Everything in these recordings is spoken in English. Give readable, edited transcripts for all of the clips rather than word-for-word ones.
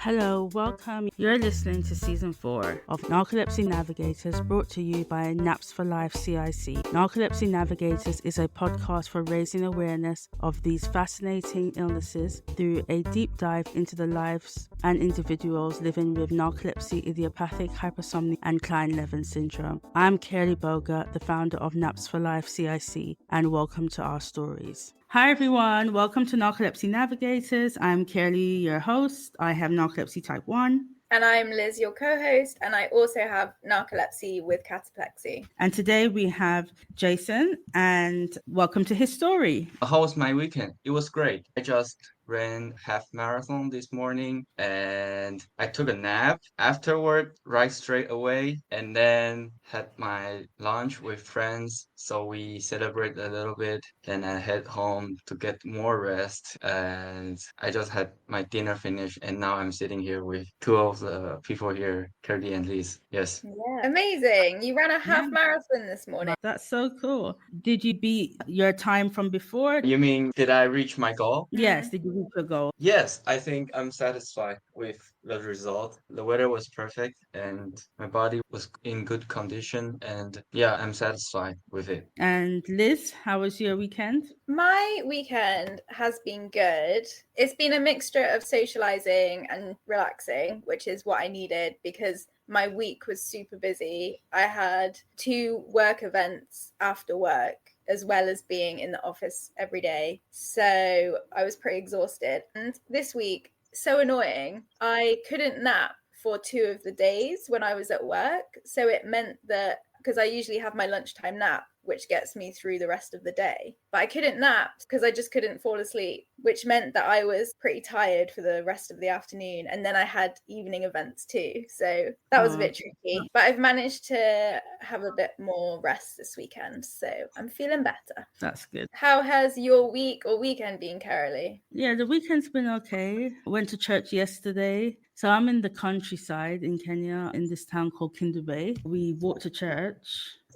Hello, welcome. You're listening to Season 4 of Narcolepsy Navigators, brought to you by Naps for Life CIC. Narcolepsy Navigators is a podcast for raising awareness of these fascinating illnesses through a deep dive into the lives and individuals living with narcolepsy, idiopathic hypersomnia, and Klein-Levin syndrome. I'm Kerry Boga, the founder of Naps for Life CIC, and welcome to our stories. Hi everyone, welcome to Narcolepsy Navigators. I'm Kelly, your host. I have Narcolepsy Type 1. And I'm Liz, your co-host, and I also have narcolepsy with cataplexy. And today we have Jayson, and welcome to his story. How was my weekend? It was great. I just ran half marathon this morning and I took a nap afterward right straight away and then had my lunch with friends. So we celebrate a little bit. Then I head home to get more rest and I just had my dinner finished and now I'm sitting here with two of the people here, Kirby and Liz. Yes. Yeah. Amazing. You ran a half marathon this morning. That's so cool. Did you beat your time from before? You mean, did I reach my goal? Yes, did you reach your goal? Yes, I think I'm satisfied with the result. The weather was perfect and my body was in good condition and yeah, I'm satisfied with it. And Liz, how was your weekend? My weekend has been good. It's been a mixture of socializing and relaxing, which is what I needed because my week was super busy. I had 2 work events after work, as well as being in the office every day. So I was pretty exhausted. And this week, so annoying, I couldn't nap for 2 of the days when I was at work. So it meant that, because I usually have my lunchtime nap, which gets me through the rest of the day. But I couldn't nap because I just couldn't fall asleep, which meant that I was pretty tired for the rest of the afternoon. And then I had evening events too. So that was a bit tricky. But I've managed to have a bit more rest this weekend. So I'm feeling better. That's good. How has your week or weekend been, Carolee? Yeah, the weekend's been okay. I went to church yesterday. So I'm in the countryside in Kenya, in this town called Kindu Bay. We walked to church,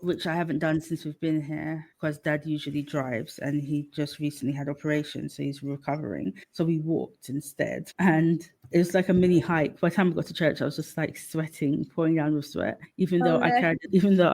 which I haven't done since we've been here because Dad usually drives and he just recently had operation, so he's recovering. So we walked instead, and it was like a mini hike. By the time we got to church, I was just like sweating, pouring down with sweat, even though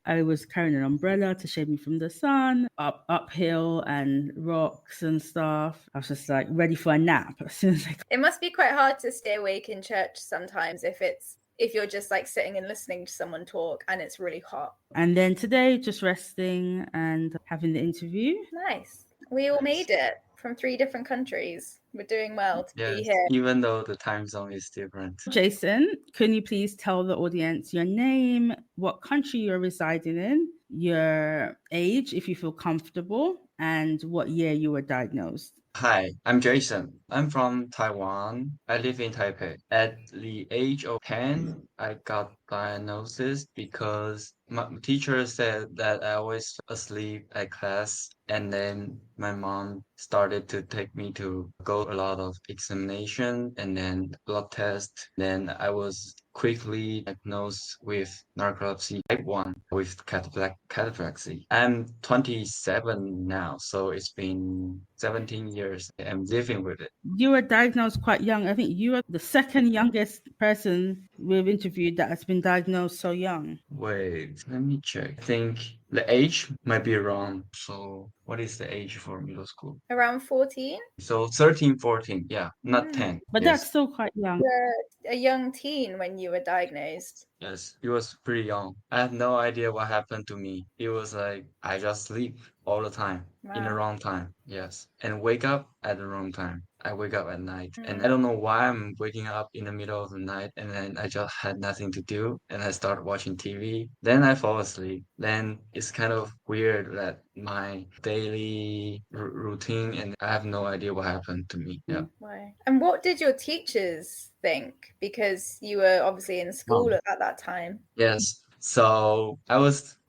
I was carrying an umbrella to shade me from the sun, uphill and rocks and stuff. I was just like ready for a nap as soon as It must be quite hard to stay awake in church sometimes if you're just like sitting and listening to someone talk and it's really hot. And then today, just resting and having the interview. Nice. We all made it from 3 different countries. We're doing well to be here. Even though the time zone is different. Jayson, can you please tell the audience your name, what country you're residing in, your age, if you feel comfortable, and what year you were diagnosed? Hi, I'm Jayson. I'm from Taiwan. I live in Taipei. At the age of 10, I got diagnosis because my teacher said that I always fell asleep at class. And then my mom started to take me to go a lot of examination and then blood test. Then I was quickly diagnosed with narcolepsy type 1 with cataplexy. I'm 27 now, so it's been 17 years. I'm living with it. You were diagnosed quite young. I think you are the second youngest person we've interviewed that has been diagnosed so young. Wait, let me check. I think the age might be wrong. So what is the age for middle school? Around 14? So 13, 14. Yeah, not 10. But that's still quite young. You were a young teen when you were diagnosed. Yes, it was pretty young. I have no idea what happened to me. It was like I just sleep all the time in the Wow. wrong time. Yes, and wake up at the wrong time. I wake up at night and I don't know why I'm waking up in the middle of the night and then I just had nothing to do and I start watching TV. Then I fall asleep. Then it's kind of weird that my daily routine and I have no idea what happened to me. Yeah. Why? And what did your teachers think? Because you were obviously in school at that time. Yes. So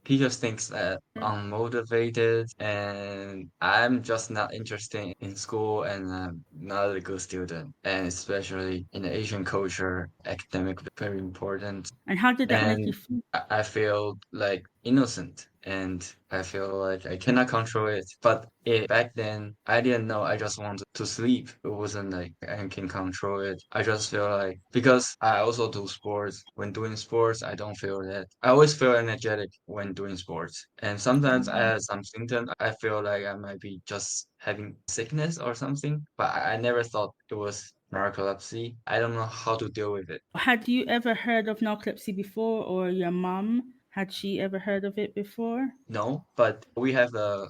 teachers thinks that I'm motivated and I'm just not interested in school and I'm not a good student. And especially in the Asian culture, academic very important. And how did that make you feel? I feel like innocent, and I feel like I cannot control it. But back then, I didn't know. I just wanted to sleep. It wasn't like I can control it. I just feel like because I also do sports. When doing sports, I don't feel that. I always feel energetic when doing sports, and sometimes I have some symptoms. I feel like I might be just having sickness or something, but I never thought it was narcolepsy. I don't know how to deal with it. Had you ever heard of narcolepsy before, or your mum? Had she ever heard of it before? No, but we have a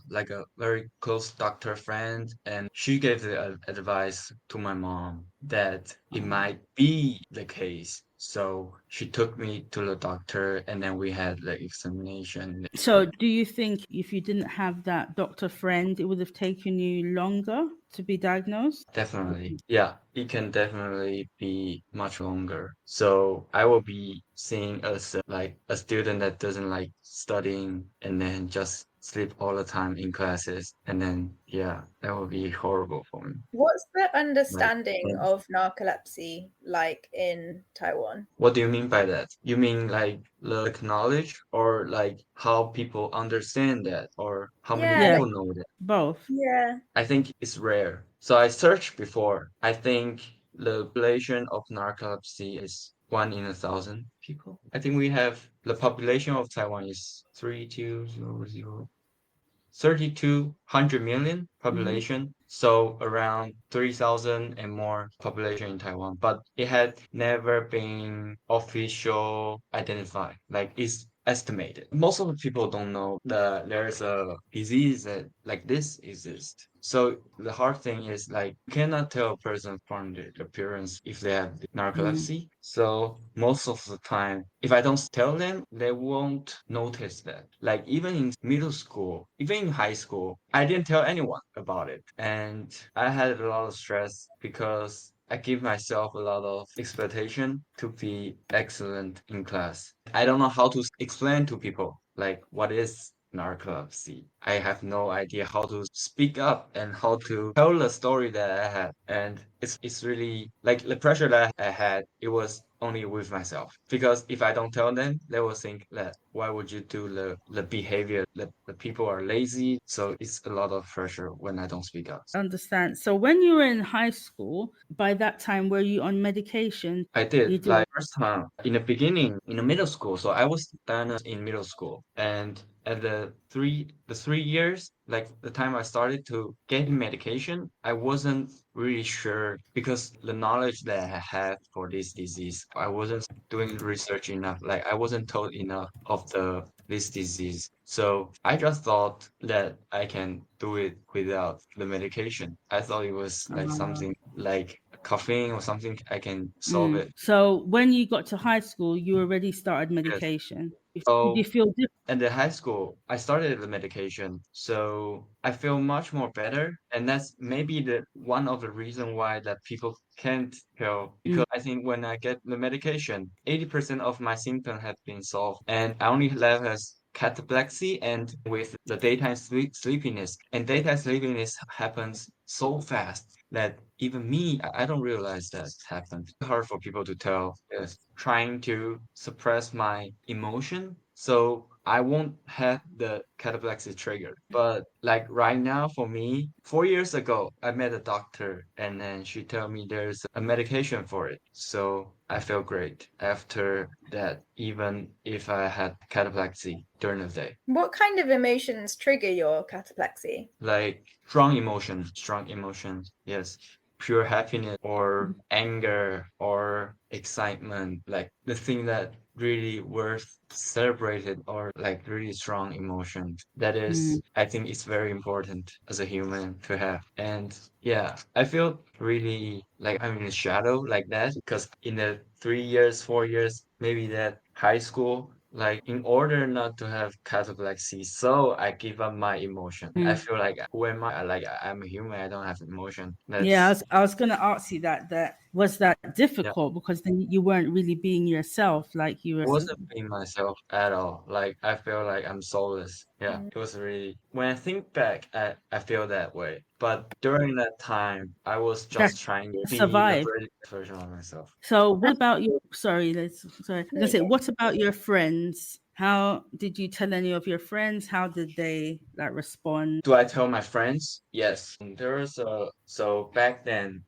very close doctor friend, and she gave the advice to my mom that it might be the case. So she took me to the doctor, and then we had the examination. So, do you think if you didn't have that doctor friend, it would have taken you longer to be diagnosed? Definitely. Yeah, it can definitely be much longer. So I will be seeing as like a student that doesn't like studying and then just sleep all the time in classes. And then, yeah, that would be horrible for me. What's the Like, understanding of narcolepsy like in Taiwan? what do you mean by that? You mean like the knowledge or like how people understand that or how many Yeah, Yeah, people know that? both. yeah. I think it's rare. So I searched before. I think the population of narcolepsy is 1 in 1,000 people. I think we have the population of Taiwan is 3,200 million Hmm. population. So around 3,000 and more population in Taiwan. But it had never been official identified. Like it's estimated. Most of the people don't know that there's a disease that like this exists. So the hard thing is like you cannot tell a person from the appearance if they have the Mm. narcolepsy. So most of the time, if I don't tell them, they won't notice that. Like even in middle school, even in high school, I didn't tell anyone about it. And I had a lot of stress because I give myself a lot of expectation to be excellent in class. I don't know how to explain to people like what is narcolepsy. I have no idea how to speak up and how to tell the story that I had. And it's really like the pressure that I had, it was only with myself. Because if I don't tell them, they will think that why would you do the behavior that the people are lazy. So it's a lot of pressure when I don't speak up. Understand. So, when you were in high school, by that time, were you on medication? I You did did. like first time in the beginning in the middle school. So I was diagnosed in middle school, and at the 3 years, like the time I started to get medication, I wasn't really sure because the knowledge that I had for this disease, I wasn't doing research enough. Like I wasn't told enough of the this disease. So I just thought that I can do it without the medication. I thought it was like Uh, something like coughing or something, I can solve it. So, when you got to high school, you already started Yes. medication. Did you So feel different? in the high school, I started the medication, so I feel much more better, and that's maybe the one of the reason why that people can't tell because I think when I get the medication, 80% of my symptoms have been solved, and I only left as cataplexy and with the daytime sleepiness. And daytime sleepiness happens so fast that even me, I don't realize that happened. It's hard for people to tell. Yes, trying to suppress my emotion so I won't have the cataplexy trigger. But like right now for me, 4 years ago, I met a doctor and then she told me there's a medication for it. So I feel great after that, even if I had cataplexy during the day. What kind of emotions trigger your cataplexy? Like strong emotions, yes. Pure happiness or anger or excitement, like the thing that really worth celebrated or like really strong emotions. That is, Mm. I think it's very important as a human to have. And yeah, I feel really like I'm in a shadow like that because in the 3 years, 4 years, maybe that high school, like in order not to have cataplexy, so I give up my emotion. I Mm. feel like who am I? Like I'm a human. I don't have emotion. Yeah, That's I was gonna ask you that. That was that yeah. difficult because then you weren't really being yourself, like you I were. wasn't being myself at all. Like I feel like I'm soulless. Yeah, Mm. it was really. When I think back, I feel that way. But during that time, I was That just trying to be the survive. best version of myself. So, what about your? Sorry, let's. Sorry, I'm There gonna you say, go. what about your friends? How did you tell any of your friends? How did they like respond? Do I tell my friends? Yes. So back then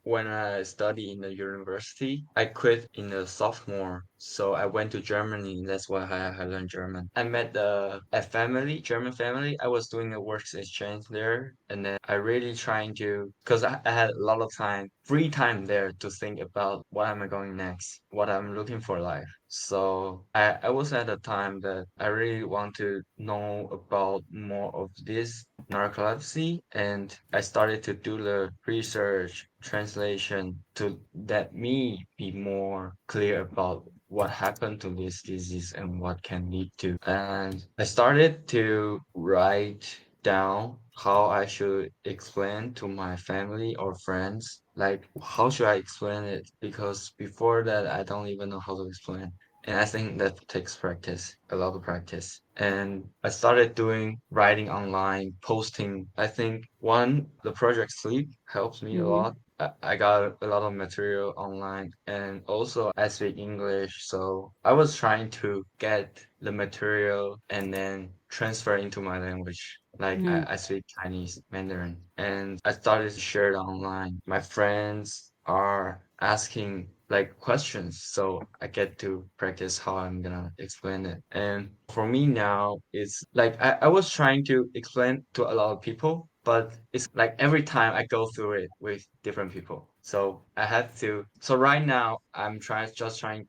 when I studied in the university, I quit in the sophomore. So I went to Germany. That's why I learned German. I met a family, German family. I was doing a work exchange there, and then I really trying to, because I had a lot of time, free time there to think about what am I going next, what I'm looking for life. So I was at a time that I really want to know about more of this narcolepsy, and I started to do the research translation to let me be more clear about what happened to this disease and what can lead to. And I started to write down how I should explain to my family or friends. Like, how should I explain it? Because before that, I don't even know how to explain. And I think that takes practice, a lot of practice. And I started doing writing online, posting. I think the project Sleep helps me a Mm-hmm. lot. I got a lot of material online, and also I speak English. So I was trying to get the material and then transfer into my language. Like Mm-hmm. I speak Chinese, Mandarin, and I started to share it online. My friends are asking like questions, so I get to practice how I'm gonna explain it. And for me now, it's like I was trying to explain to a lot of people, but it's like every time I go through it with different people. So I had to. So right now I'm trying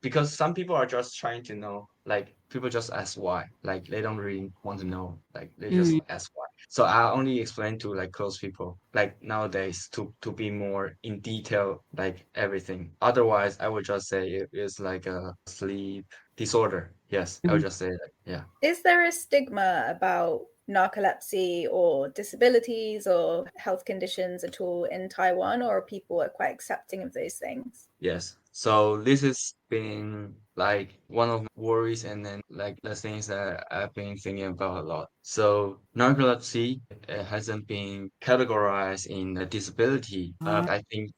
because some people are just trying to know. Like people just ask why. Like they don't really want to know. Like they just Mm-hmm. ask why. So I only explain to like close people. Like nowadays to be more in detail, like everything. Otherwise, I would just say it is like a sleep disorder. Yes, I would just say that. Yeah. Is there a stigma about narcolepsy or disabilities or health conditions at all in Taiwan, or are people quite accepting of those things? Yes. So this has been like one of my worries and then like the things that I've been thinking about a lot. So narcolepsy hasn't been categorized in a disability. I think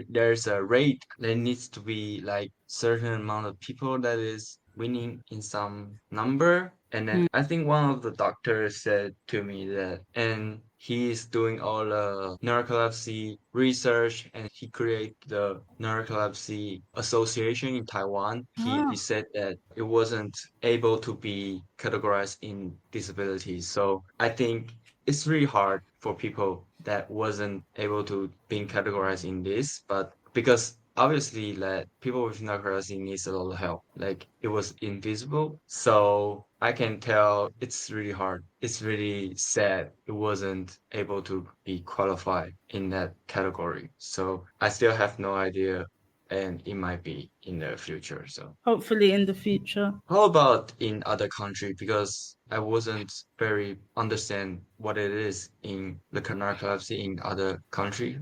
there's a rate. There needs to be like certain amount of people that is winning in some number. And then I think one of the doctors said to me that, and he's doing all the narcolepsy research and he created the Narcolepsy Association in Taiwan. He Ah. said that it wasn't able to be categorized in disabilities. So I think it's really hard for people that wasn't able to being categorized in this, but because obviously like people with narcolepsy needs a lot of help. Like it was invisible. So I can tell it's really hard. It's really sad it wasn't able to be qualified in that category. So I still have no idea and it might be in the future. So Hopefully in the future. how about in other country? Because I wasn't very understand what it is in the narcolepsy in other country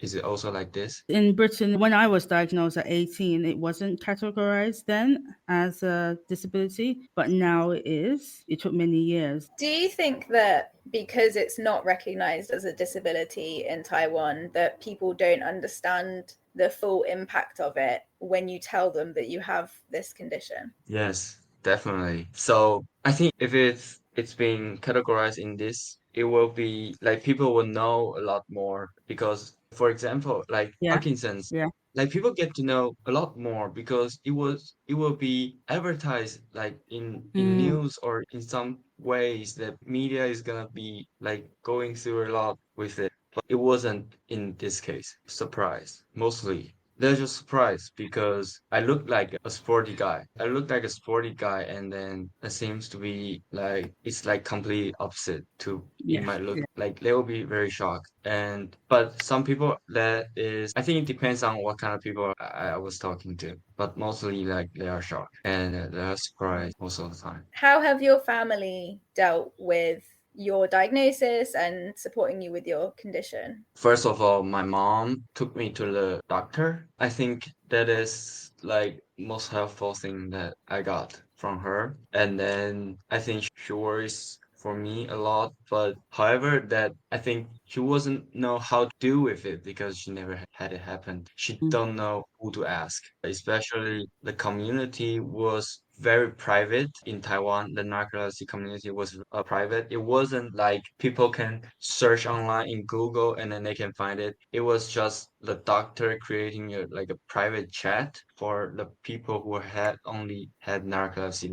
is it also like this? In Britain, when I was diagnosed at 18, it wasn't categorized then as a disability, but now it is. It took many years. Do you think that because it's not recognized as a disability in Taiwan, that people don't understand the full impact of it when you tell them that you have this condition? Yes, definitely. So I think if it's being categorized in this, it will be like people will know a lot more because, for example, like Yeah. Parkinson's, Yeah. like people get to know a lot more because it will be advertised like in Mm. news or in some ways that media is gonna be like going through a lot with it. But it wasn't in this case. Surprise, mostly. They're just surprised because I look like a sporty guy. I look like a sporty guy, and then it seems to be like it's like completely opposite to in Yeah. my look. Yeah. Like they will be very shocked. And but some people that is, I think it depends on what kind of people I was talking to. But mostly like they are shocked and they're surprised most of the time. How have your family dealt with your diagnosis and supporting you with your condition? First of all, my mom took me to the doctor. I think that is like most helpful thing that I got from her. And then I think she worries for me a lot. But however, that I think she wasn't know how to do with it because she never had it happen. She Mm. don't know who to ask. Especially the community was very private in Taiwan. The narcolepsy community was private. It wasn't like people can search online in Google and then they can find it. It was just the doctor creating like a private chat for the people who had only had narcolepsy.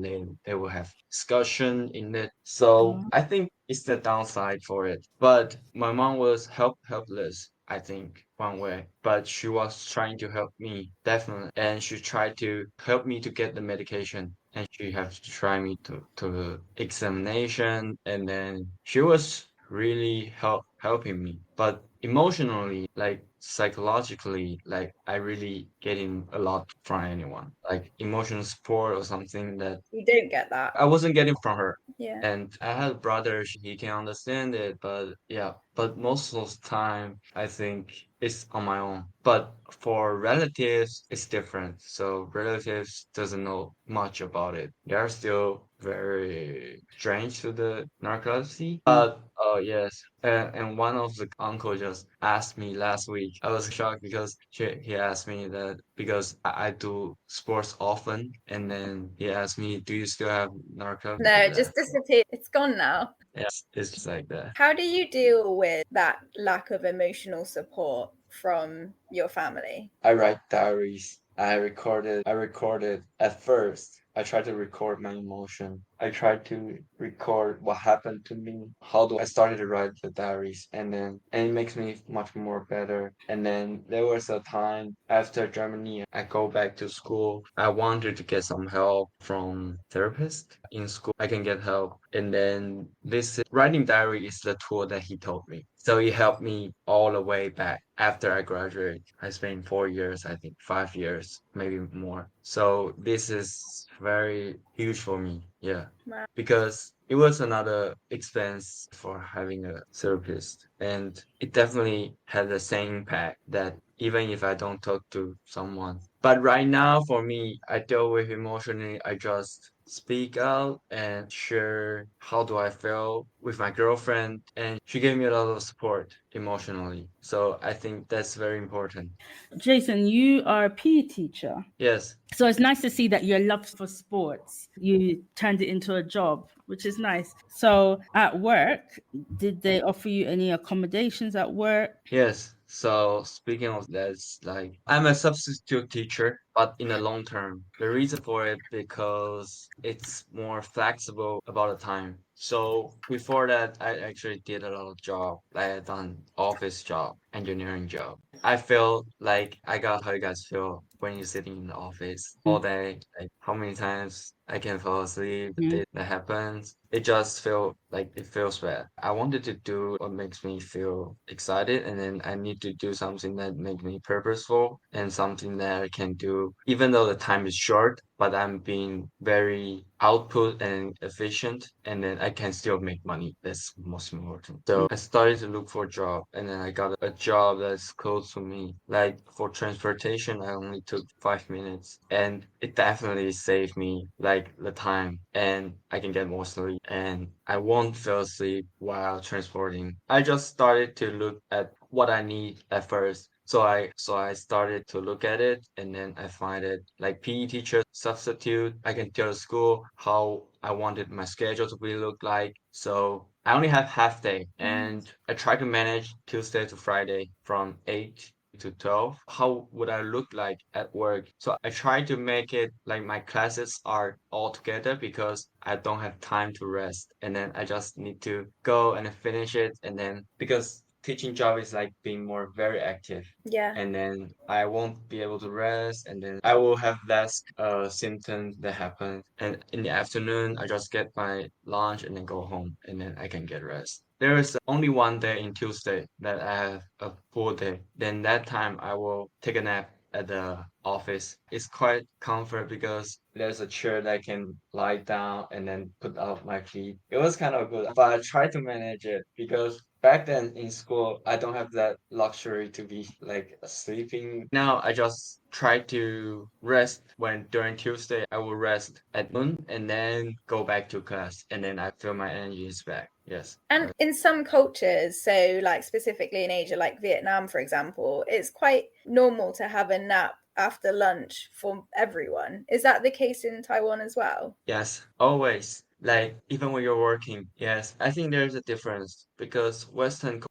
They will have discussion in it. So Oh. I think it's the downside for it. But my mom was helpless, I think, one way. But she was trying to help me, definitely. And she tried to help me to get the medication. And she had to try me to the examination. And then she was really helping me. But emotionally, like psychologically, like I really getting a lot from anyone. Like emotional support or something that You don't get that. I wasn't getting from her. Yeah. And I had a brother, he can understand it, but yeah, but most of the time, I think it's on my own. But for relatives, it's different. So relatives doesn't know much about it. They are still very strange to the narcolepsy. But oh yes, and one of the uncle just asked me last week. I was shocked because he asked me that because I do sports often, and then he asked me, "Do you still have narcolepsy?" No, it just disappeared. It's gone now. Yes, it's just like that. How do you deal with that lack of emotional support from your family? I write diaries. I recorded at first. I try to record my emotion. I try to record what happened to me. How do I started to write the diaries and it makes me much more better. And then there was a time after Germany, I go back to school. I wanted to get some help from therapist in school. I can get help. And then this writing diary is the tool that he told me. So it helped me all the way back after I graduated. I spent 4 years, I think 5 years, maybe more. So this is very huge for me. Yeah. Wow. Because it was another expense for having a therapist. And it definitely had the same impact that even if I don't talk to someone. But right now, for me, I deal with emotionally, I just speak out and share how do I feel with my girlfriend. And she gave me a lot of support emotionally. So I think that's very important. Jayson, you are a PE teacher. Yes. So it's nice to see that your love for sports, you turned it into a job, which is nice. So at work, did they offer you any accommodations at work? Yes. So speaking of that, like I'm a substitute teacher, but in the long term. The reason for it because it's more flexible about the time. So before that, I actually did a lot of job. I had done office job, engineering job. I feel like I got how you guys feel when you're sitting in the office all day. Like how many times I can fall asleep, the Mhm. day that happens. It just feel like it feels bad. I wanted to do what makes me feel excited, and then I need to do something that makes me purposeful and something that I can do even though the time is short, but I'm being very output and efficient, and then I can still make money. That's most important. So I started to look for a job, and then I got a job that's close to me. Like for transportation, I only took 5 minutes, and it definitely saved me like the time, and I can get more sleep, and I won't fall asleep while transporting. I just started to look at what I need at first. So I started to look at it, and then I find it like PE teacher substitute. I can tell the school how I wanted my schedule to be look like. So I only have half day, and I try to manage Tuesday to Friday from 8 to 12. How would I look like at work? So I try to make it like my classes are all together because I don't have time to rest. And then I just need to go and finish it. And then because teaching job is like being more very active, Yeah. and then I won't be able to rest, and then I will have less symptoms that happen. And in the afternoon, I just get my lunch and then go home, and then I can get rest. There is only one day in Tuesday that I have a full day. Then that time I will take a nap at the office. It's quite comfort because there's a chair that I can lie down and then put out my feet. It was kind of good, but I try to manage it because back then in school, I don't have that luxury to be like sleeping. Now I just try to rest when during Tuesday I will rest at noon and then go back to class and then I feel my energy is back. Yes. And in some cultures, so like specifically in Asia, like Vietnam, for example, it's quite normal to have a nap after lunch for everyone. Is that the case in Taiwan as well? Yes, always. Like even when you're working, yes. I think there's a difference because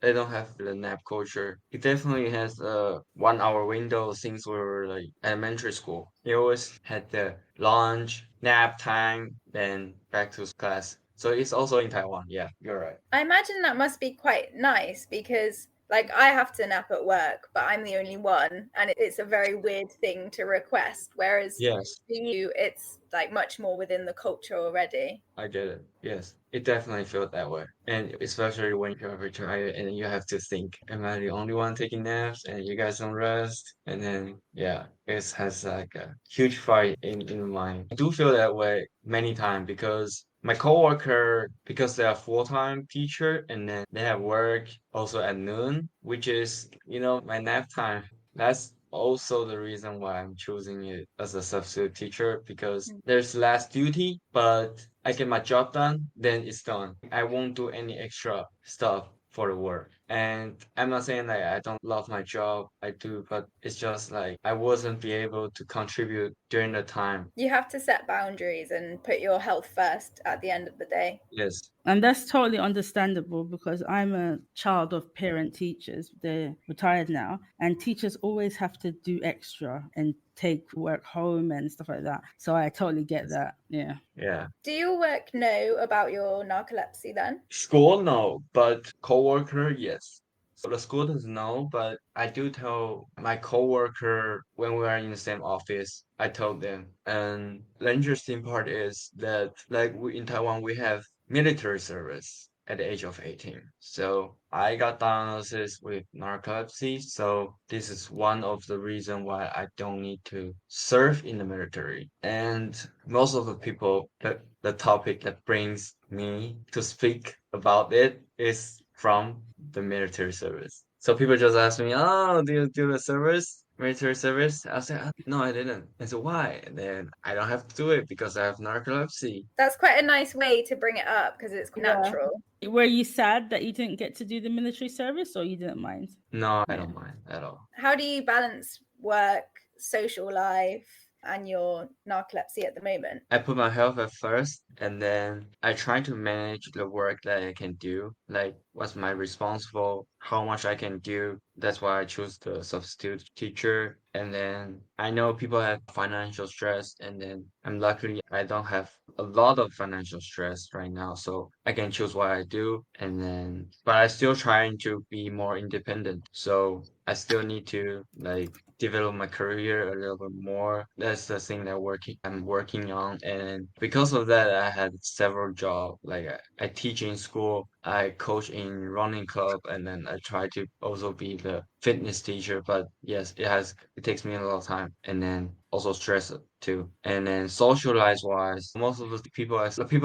they don't have the nap culture. It definitely has a 1 hour window since we were like elementary school. We always had the lunch, nap time, then back to class. So it's also in Taiwan. Yeah, you're right. I imagine that must be quite nice because like I have to nap at work, but I'm the only one and it's a very weird thing to request. Whereas Yes. for you, it's like much more within the culture already. I get it. Yes, it definitely feels that way. And especially when you're retired and you have to think, am I the only one taking naps? And you guys don't rest. And then, yeah, it has like a huge fight in the mind. I do feel that way many times because my coworker, because they are full-time teacher and then they have work also at noon, which is, my nap time. That's also the reason why I'm choosing it as a substitute teacher because there's less duty, but I get my job done, then it's done. I won't do any extra stuff for the work. And I'm not saying that I don't love my job, I do, but it's just like I wasn't be able to contribute during the time. You have to set boundaries and put your health first at the end of the day. Yes. And that's totally understandable because I'm a child of parent teachers. They're retired now, and teachers always have to do extra and take work home and stuff like that. So I totally get that. Yeah. Yeah. Do your work know about your narcolepsy then? School, no, but coworker, yes. So the school doesn't know, but I do tell my coworker when we are in the same office. I told them, and the interesting part is that, like in Taiwan, we have military service at the age of 18. So I got diagnosis with narcolepsy. So this is one of the reason why I don't need to serve in the military. And most of the people, the topic that brings me to speak about it is from the military service. So people just ask me, "Oh, do you do the service, military service?" I say, "No, I didn't." I said, "Why?" And then I don't have to do it because I have narcolepsy. That's quite a nice way to bring it up because it's Yeah. natural. Were you sad that you didn't get to do the military service, or you didn't mind? No, I Yeah. don't mind at all. How do you balance work, social life, and your narcolepsy at the moment? I put my health at first, and then I try to manage the work that I can do, like what's my responsible, how much I can do. That's why I choose the substitute teacher. And then I know people have financial stress, and then I'm luckily I don't have a lot of financial stress right now, so I can choose what I do. And then, but I still trying to be more independent. So I still need to like develop my career a little bit more. That's the thing that I'm working on. And because of that, I had several jobs. Like I teach in school, I coach in running club, and then I try to also be the fitness teacher. But yes, it takes me a lot of time, and then also stress too. And then socialize wise, most of the people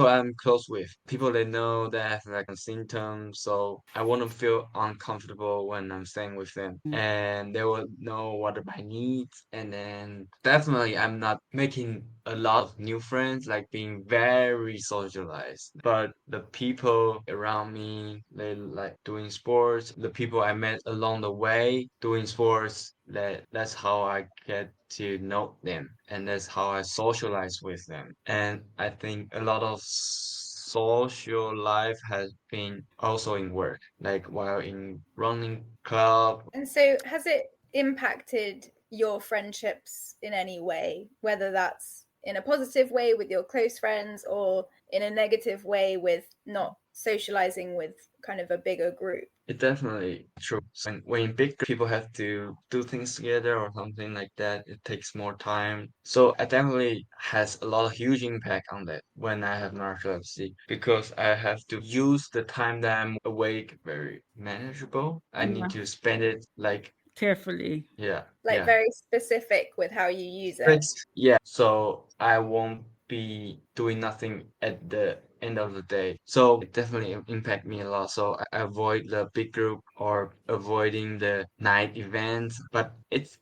I'm close with, people they know that I have like a symptom, so I wouldn't feel uncomfortable when I'm staying with them, and they will know what are my needs. And then definitely I'm not making a lot of new friends, like being very socialized. But the people around me, they like doing sports. The people I met along the way doing sports, that's how I get to know them, and that's how I socialize with them. And I think a lot of social life has been also in work, like while in running club. And so, has it impacted your friendships in any way, whether that's in a positive way with your close friends or in a negative way with not socializing with kind of a bigger group? It definitely true. When big people have to do things together or something like that, it takes more time. So it definitely has a lot of huge impact on that when I have narcolepsy because I have to use the time that I'm awake very manageable. I need to spend it like Carefully. yeah, Like yeah. very specific with how you use it. Fixed. Yeah. So I won't be doing nothing at the end of the day. So it definitely impact me a lot. So I avoid the big group or avoiding the night events. But it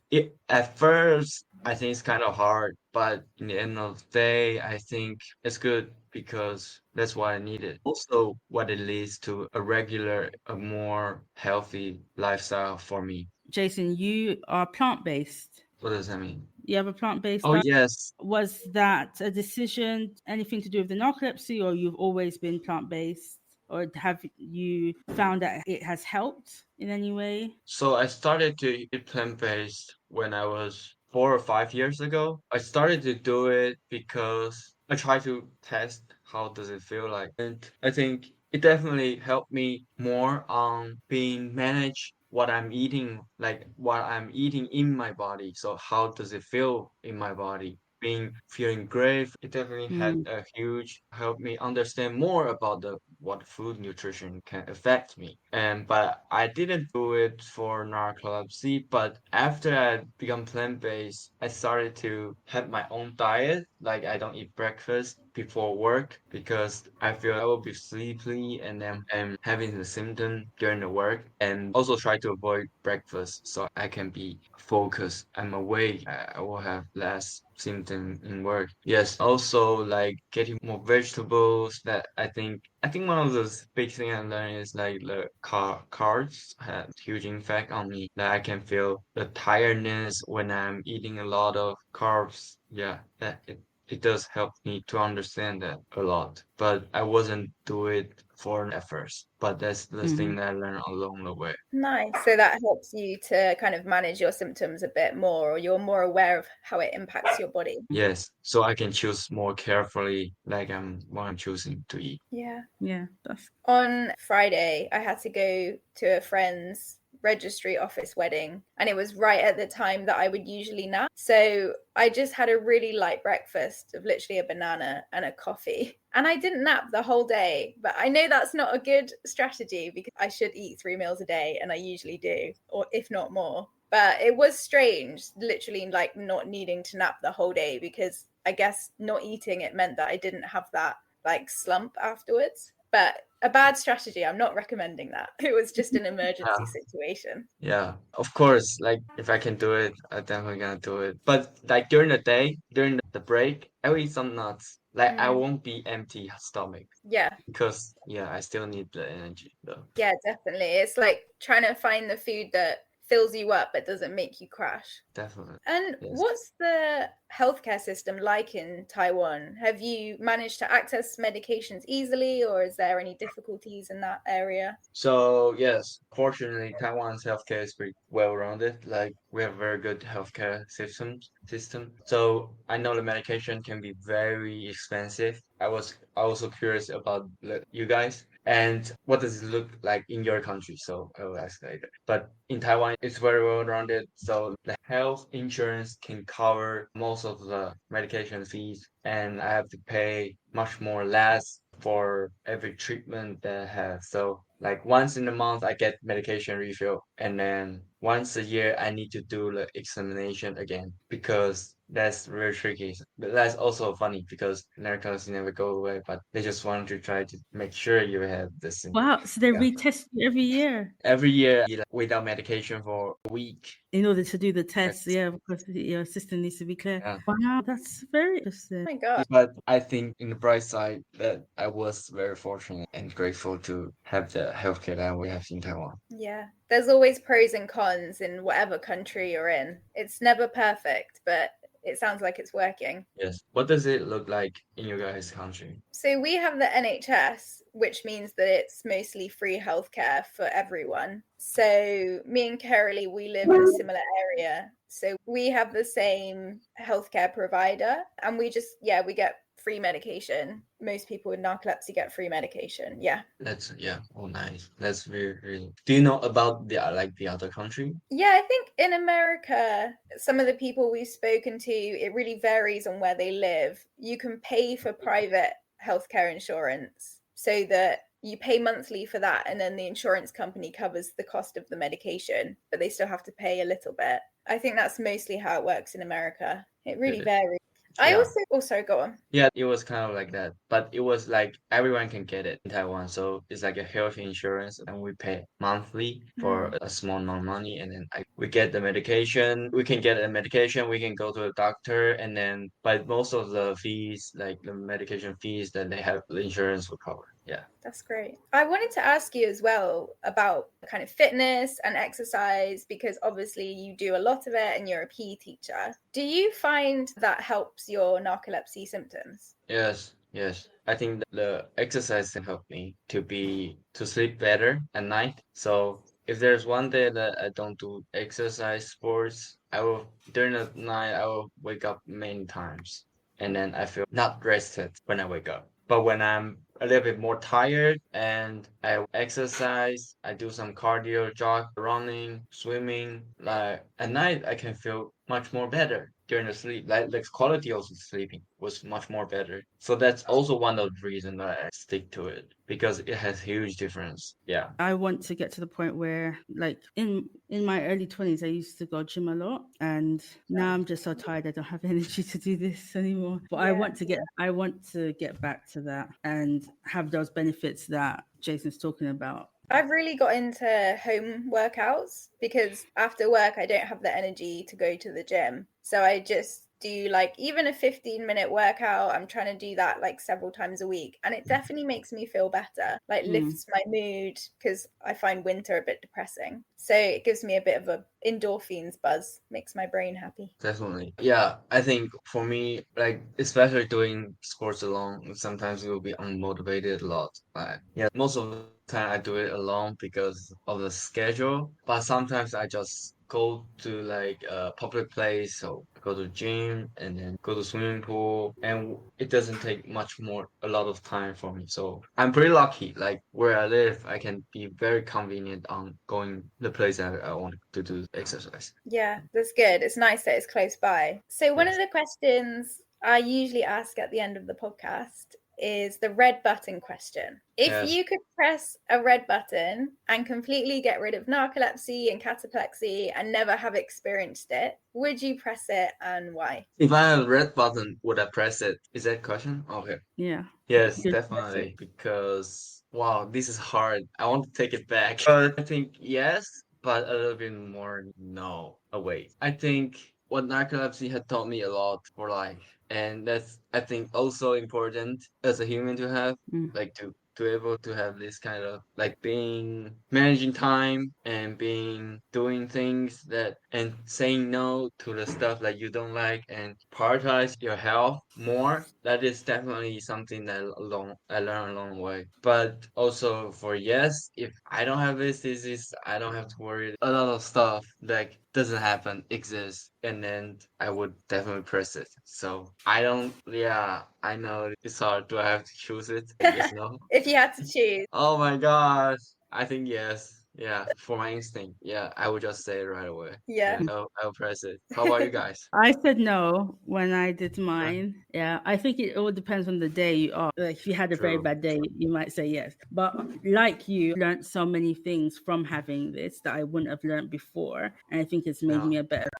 at first I think it's kind of hard, but in the end of the day, I think it's good because that's what I needed. Also, what it leads to a more healthy lifestyle for me. Jayson, you are plant based. What does that mean? You have a plant-based Oh, diet. yes. Was that a decision, anything to do with the narcolepsy, or you've always been plant-based? Or have you found that it has helped in any way? So I started to eat plant-based when I was 4 or 5 years ago. I started to do it because I tried to test how does it feel like. And I think it definitely helped me more on being manage what I'm eating, like what I'm eating in my body. So how does it feel in my body? Feeling great. It definitely had Mm. a huge help me understand more about the what food nutrition can affect me. And but I didn't do it for narcolepsy. But after I become plant-based, I started to have my own diet. Like I don't eat breakfast before work because I feel I will be sleepy and then I'm having the symptom during the work. And also try to avoid breakfast so I can be focused. I'm awake. I will have less symptom in work. Yes, also like getting more vegetables that I think one of those big thing I learned is like the carbs have huge impact on me. That I can feel the tiredness when I'm eating a lot of carbs. Yeah, that it does help me to understand that a lot. But I wasn't do it for at first. But that's the thing that I learned along the way. Nice. So that helps you to kind of manage your symptoms a bit more, or you're more aware of how it impacts your body. Yes, so I can choose more carefully, like what I'm choosing to eat. Yeah. Yeah, that's On Friday, I had to go to a friend's registry office wedding, and it was right at the time that I would usually nap. So I just had a really light breakfast of literally a banana and a coffee. And I didn't nap the whole day, but I know that's not a good strategy because I should eat 3 meals a day, and I usually do, or if not more. But it was strange, literally like not needing to nap the whole day because I guess not eating it meant that I didn't have that like slump afterwards. But a bad strategy. I'm not recommending that. It was just an emergency situation. Yeah, of course. Like if I can do it, I'm definitely gonna do it. But like during the day, during the break, I will eat some nuts. Like I Mm, won't be empty stomach yeah, because yeah, I still need the energy though. yeah, definitely. It's like trying to find the food that fills you up but doesn't make you crash. Definitely. And Yes. what's the healthcare system like in Taiwan? Have you managed to access medications easily, or is there any difficulties in that area? So yes, fortunately, Taiwan's healthcare is pretty well rounded. Like we have very good healthcare system. So I know the medication can be very expensive. I was also curious about you guys and what does it look like in your country. So I will ask later. But in Taiwan, it's very well rounded. So the health insurance can cover most of the medication fees, and I have to pay much more less for every treatment that I have. So like once in a month I get medication refill and then once a year I need to do the examination again because that's very tricky. But that's also funny because narcolepsy never go away, but they just want to try to make sure you have the symptom. wow. So they Yeah. retest you every year Every year without medication for a week. in order to do the test. That's, Yeah, because your system needs to be clear. yeah. Wow, that's very Oh interesting. my God. But I think in the bright side that I was very fortunate and grateful to have the healthcare that we have in Taiwan. Yeah. There's always pros and cons in whatever country you're in. It's never perfect, but it sounds like it's working. Yes. What does it look like in your guys' country? So we have the NHS, which means that it's mostly free healthcare for everyone. So me and Carolee, we live in a similar area. So we have the same healthcare provider, and we just, yeah, we get free medication. Most people with narcolepsy get free medication. Yeah. That's yeah. Oh, nice. That's very. Do you know about the other country? Yeah, I think in America, some of the people we've spoken to, it really varies on where they live. You can pay for private healthcare insurance so that you pay monthly for that, and then the insurance company covers the cost of the medication, but they still have to pay a little bit. I think that's mostly how it works in America. It really varies. I Yeah. also go on. Yeah, it was kind of like that, but it was like everyone can get it in Taiwan. So it's like a health insurance, and we pay monthly for a small amount of money, and then we get the medication. We can get a medication. We can go to a doctor, but most of the fees, like the medication fees, that they have, the insurance will cover. Yeah. That's great. I wanted to ask you as well about kind of fitness and exercise, because obviously you do a lot of it and you're a PE teacher. Do you find that helps your narcolepsy symptoms? Yes, yes. I think the exercise helped me to sleep better at night. So if there's one day that I don't do exercise sports, I will during the night I will wake up many times and then I feel not rested when I wake up. But when I'm a little bit more tired and I exercise, I do some cardio, jog, running, swimming, like at night I can feel much more better during the sleep. Like the quality of the sleeping was much more better. So that's also one of the reasons that I stick to it because it has huge difference. Yeah. I want to get to the point where, like in my early 20s, I used to go gym a lot, and now I'm just so tired I don't have energy to do this anymore. But I want to get back to that and have those benefits that Jason's talking about. I've really got into home workouts because after work, I don't have the energy to go to the gym. So I just do like even a 15-minute workout. I'm trying to do that like several times a week. And it definitely makes me feel better, like lifts my mood, because I find winter a bit depressing. So it gives me a bit of a endorphins buzz, makes my brain happy. Definitely. Yeah, I think for me, like especially doing sports alone, sometimes it will be unmotivated a lot. Like yeah, most of the time I do it alone because of the schedule. But sometimes I just go to like a public place, so go to gym and then go to swimming pool, and it doesn't take a lot of time for me. So I'm pretty lucky. Like where I live, I can be very convenient on going the place that I want to do exercise. Yeah, that's good. It's nice that it's close by. So, one of Yes. the questions I usually ask at the end of the podcast is the red button question. If Yes. you could press a red button and completely get rid of narcolepsy and cataplexy and never have experienced it, would you press it and why? If I have a red button, would I press it? Is that a question? Okay. Yeah. Yes, Good definitely. Because wow, this is hard. I want to take it back. But I think yes, but a little bit more no. Oh wait. I think what narcolepsy had taught me a lot for life. And that's I think also important as a human to have, Mm. like to able to have this kind of like being managing time and being doing things that and saying no to the stuff that you don't like and prioritize your health more. That is definitely something that I learned along the way. But also for yes, if I don't have this disease, I don't have to worry. A lot of stuff that doesn't happen exists, and then I would definitely press it. So I don't. Yeah, I know it's hard. Do I have to choose it? Yes, no. If you had to choose. Oh my gosh. I think yes. Yeah, for my instinct. Yeah, I would just say it right away. Yeah. Yeah, I'll press it. How about you guys? I said no when I did Yeah, mine. Yeah, I think it all depends on the day you are. Like if you had a very true. bad day, you might say yes. But like you, learned so many things from having this that I wouldn't have learned before, and I think it's made Yeah. me a better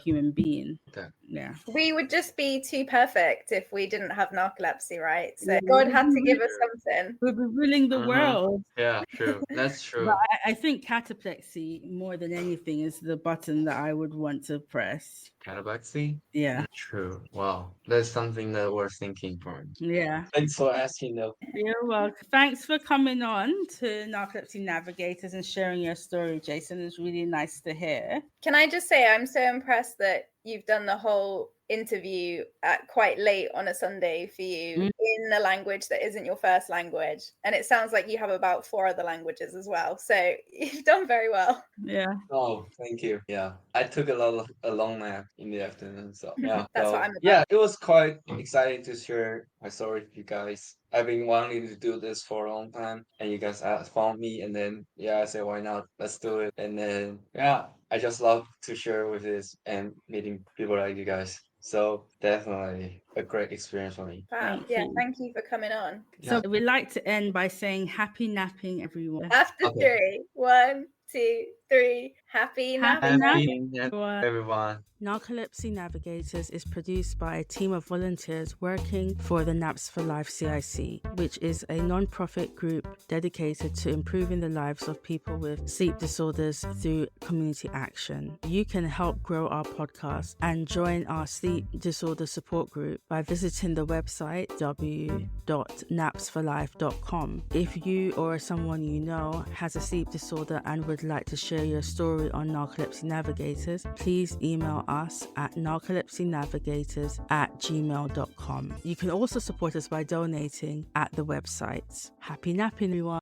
human being. Okay. Yeah. We would just be too perfect if we didn't have narcolepsy, right? So Yeah, God had to give us something. we'll be ruling the Uh-huh. world. Yeah, true. That's But true. I think cataplexy, more than anything, is the button that I would want to press. Cataplexy? Yeah. True. Wow. That's something that we're thinking for. Yeah. Thanks for asking though. You're welcome. Thanks for coming on to Narcolepsy Navigators and sharing your story, Jason. It's really nice to hear. Can I just say, I'm so impressed that you've done the whole interview at quite late on a Sunday for you in a language that isn't your first language. And it sounds like you have about 4 other languages as well. So you've done very well. Yeah. Oh, thank you. Yeah. I took a long nap in the afternoon, so yeah. That's what So I'm about. yeah, it was quite exciting to share my story with you guys. I've been wanting to do this for a long time, and you guys found me, and then yeah, I said why not? Let's do it. And then yeah, I just love to share with this and meeting people like you guys. So definitely a great experience for me. Wow. Thank Yeah. you. Thank you for coming on. So Yeah. we'd like to end by saying happy napping, everyone. After Okay. 3, 1, 2, 3. Happy Happy napping. napping, Happy everyone. Narcolepsy Navigators is produced by a team of volunteers working for the Naps for Life CIC, which is a non-profit group dedicated to improving the lives of people with sleep disorders through community action. You can help grow our podcast and join our sleep disorder support group by visiting the website www.napsforlife.com. If you or someone you know has a sleep disorder and would like to share your story on Narcolepsy Navigators, please email us at narcolepsynavigators@gmail.com. You can also support us by donating at the website. Happy napping, everyone.